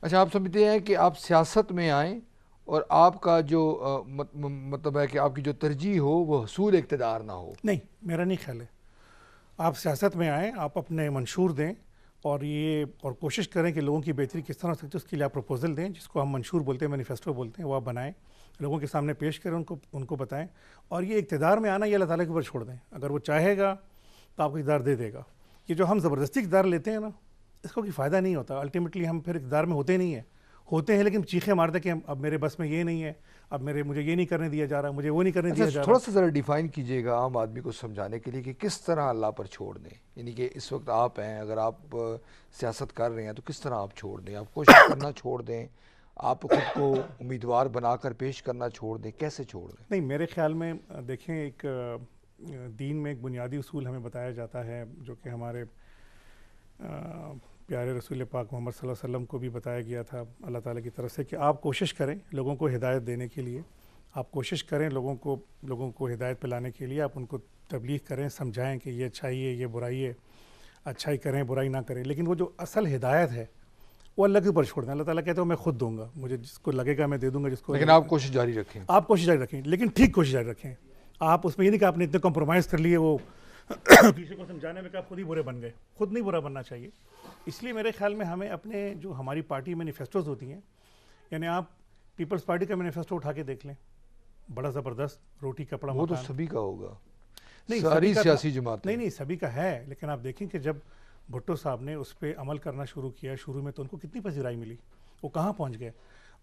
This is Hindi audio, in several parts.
अच्छा, आप समझते हैं कि आप सियासत में आएँ और आपका जो मतलब है कि आपकी जो तरजीह हो वो हसूल इक़्तिदार ना हो। नहीं, मेरा नहीं ख्याल है। आप सियासत में आएँ, आप अपने मंशूर दें और कोशिश करें कि लोगों की बेहतरी किस तरह हो सकती है उसके लिए आप प्रपोज़ल दें, जिसको हम मंशूर बोलते हैं, मैनिफेस्टो बोलते हैं, वो आप बनाएँ, लोगों के सामने पेश करें, उनको उनको बताएँ। और ये इक़्तिदार में आना ये अल्लाह ताला के ऊपर छोड़ दें। अगर वो चाहेगा तो आपको इक़्तिदार दे देगा। ये जो हम ज़बरदस्ती इक़्तिदार लेते हैं ना, इसका कोई फ़ायदा नहीं होता। अल्टीमेटली हम फिर इक़्तिदार में होते नहीं हैं। होते हैं लेकिन चीखें मारते कि हम अब मेरे बस में ये नहीं है, अब मुझे ये नहीं करने दिया जा रहा, मुझे वो नहीं करने अच्छा, दिया जा रहा। थोड़ा सा ज़रा डिफ़ाइन कीजिएगा आम आदमी को समझाने के लिए कि किस तरह अल्लाह पर छोड़ दें। यानी कि इस वक्त आप हैं, अगर आप सियासत कर रहे हैं तो किस तरह आप छोड़ दें, आप कोशिश करना छोड़ दें, आप खुद को उम्मीदवार बनाकर पेश करना छोड़ दें, कैसे छोड़ दें? नहीं, मेरे ख्याल में देखें, एक दीन में एक बुनियादी उसूल हमें बताया जाता है, जो कि हमारे प्यारे रसूल पाक मोहम्मद सल्लल्लाहु अलैहि वसल्लम को भी बताया गया था अल्लाह ताला की तरफ से, कि आप कोशिश करें लोगों को हिदायत देने के लिए। आप कोशिश करें लोगों को हिदायत पे लाने के लिए। आप उनको तबलीग करें, समझाएं कि ये अच्छाई है, ये बुराई है, अच्छाई करें, बुराई ना करें। लेकिन वो जो असल हिदायत है वो अल्लाह के ऊपर छोड़ दें। अल्लाह ताला कहते हैं मैं खुद दूंगा, मुझे जिसको लगेगा मैं दे दूंगा, जिसको लेकिन आप लगेगा। कोशिश जारी रखें। आप कोशिश जारी रखें, लेकिन ठीक कोशिश जारी रखें। आप उसमें ये नहीं कि आपने इतने कॉम्प्रोमाइज़ कर लिए, वो किसी को समझाने में कि आप खुद ही बुरे बन गए। खुद नहीं बुरा बनना चाहिए। इसलिए मेरे ख्याल में हमें अपने जो हमारी पार्टी मैनिफेस्टोज होती हैं, यानी आप पीपल्स पार्टी का मैनिफेस्टो उठा के देख लें, बड़ा ज़बरदस्त, रोटी कपड़ा वो तो मकान। सभी का होगा, नहीं, सभी सारी का था। सियासी जमातें। नहीं, सभी का है, लेकिन आप देखें कि जब भुट्टो साहब ने उस पर अमल करना शुरू किया, शुरू में तो उनको कितनी पजीराई मिली, वो कहाँ पहुँच गए।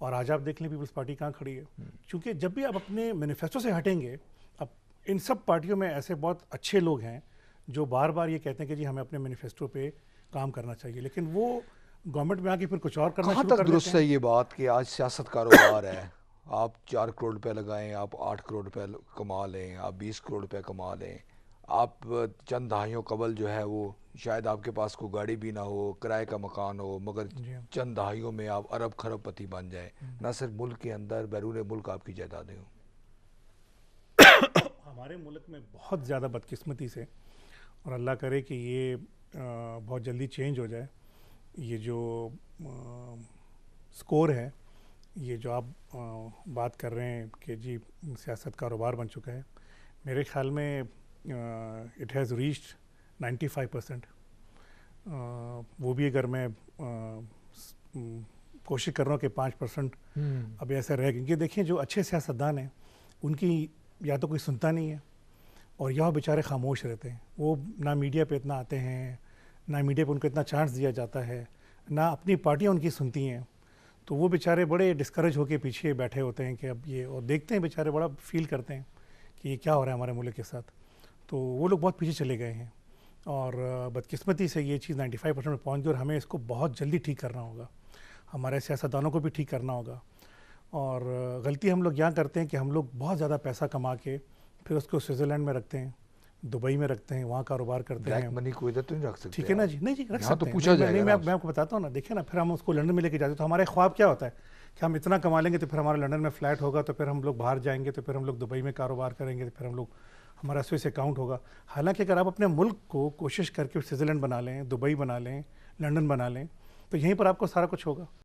और आज आप देख लें पीपल्स पार्टी कहाँ खड़ी है। क्योंकि जब भी आप अपने मैनिफेस्टो से हटेंगे, अब इन सब पार्टियों में ऐसे बहुत अच्छे लोग हैं जो बार बार ये कहते हैं कि जी हमें अपने मैनिफेस्टो पे काम करना चाहिए, लेकिन वो गवर्नमेंट में आके फिर कुछ और करना कहाँ शुरू तक कर देते दुरुस्त है हैं। ये बात कि आज सियासत कारोबार है, आप 4 करोड़ रुपए लगाएं, आप 8 करोड़ रुपए कमा लें, आप 20 करोड़ रुपए कमा लें, आप चंद दहाइयों कबल जो है वो शायद आपके पास कोई गाड़ी भी ना हो, किराए का मकान हो, मगर जी हाँ। चंद दहाइयों में आप अरब खरबपति बन जाएं, ना सिर्फ मुल्क के अंदर बैरून मुल्क आपकी जायदादें हों। हमारे मुल्क में बहुत ज़्यादा बदकिस्मती से, और अल्लाह करे कि ये बहुत जल्दी चेंज हो जाए, ये जो स्कोर है, ये जो आप बात कर रहे हैं कि जी सियासत कारोबार बन चुका है, मेरे ख्याल में इट हैज़ रीच्ड 95%। वो भी अगर मैं कोशिश कर रहा हूँ कि 5% अब ऐसा रह, क्योंकि देखिए जो अच्छे सियासतदान हैं उनकी या तो कोई सुनता नहीं है, और यह बेचारे खामोश रहते हैं। वो ना मीडिया पे इतना आते हैं, ना मीडिया पे उनको इतना चांस दिया जाता है, ना अपनी पार्टियाँ उनकी सुनती हैं। तो वो बेचारे बड़े डिस्करेज होकर पीछे बैठे होते हैं कि अब ये, और देखते हैं बेचारे बड़ा फील करते हैं कि ये क्या हो रहा है हमारे मुल्क के साथ। तो वो लोग बहुत पीछे चले गए हैं, और बदकिस्मती से ये चीज़ 95% में पहुँच गई, और हमें इसको बहुत जल्दी ठीक करना होगा। हमारे सियासतदानों को भी ठीक करना होगा। और गलती हम लोग यहाँ करते हैं कि हम लोग बहुत ज़्यादा पैसा कमा के फिर उसको स्विट्ज़रलैंड में रखते हैं, दुबई में रखते हैं, वहाँ कारोबार करते ब्लैक हैं। मनी को इधर तो नहीं रख सकते ठीक है ना आप, जी, नहीं जी रख यहाँ तो सकते हैं। पूछा नहीं, जाएगा ना मैं आपसे। आपको बताता हूँ ना, देखिए ना, फिर हम उसको लंदन में लेके जाते हैं तो हमारे ख्वाब क्या होता है कि हम इतना कमा लेंगे तो फिर हमारा लंदन में फ्लैट होगा, तो फिर हम लोग बाहर जाएंगे, तो फिर हम लोग दुबई में कारोबार करेंगे, तो फिर हम लोग, हमारा स्विस अकाउंट होगा। हालांकि अगर आप अपने मुल्क को कोशिश करके स्विट्ज़रलैंड बना लें, दुबई बना लें, लंदन बना लें, तो यहीं पर आपको सारा कुछ होगा।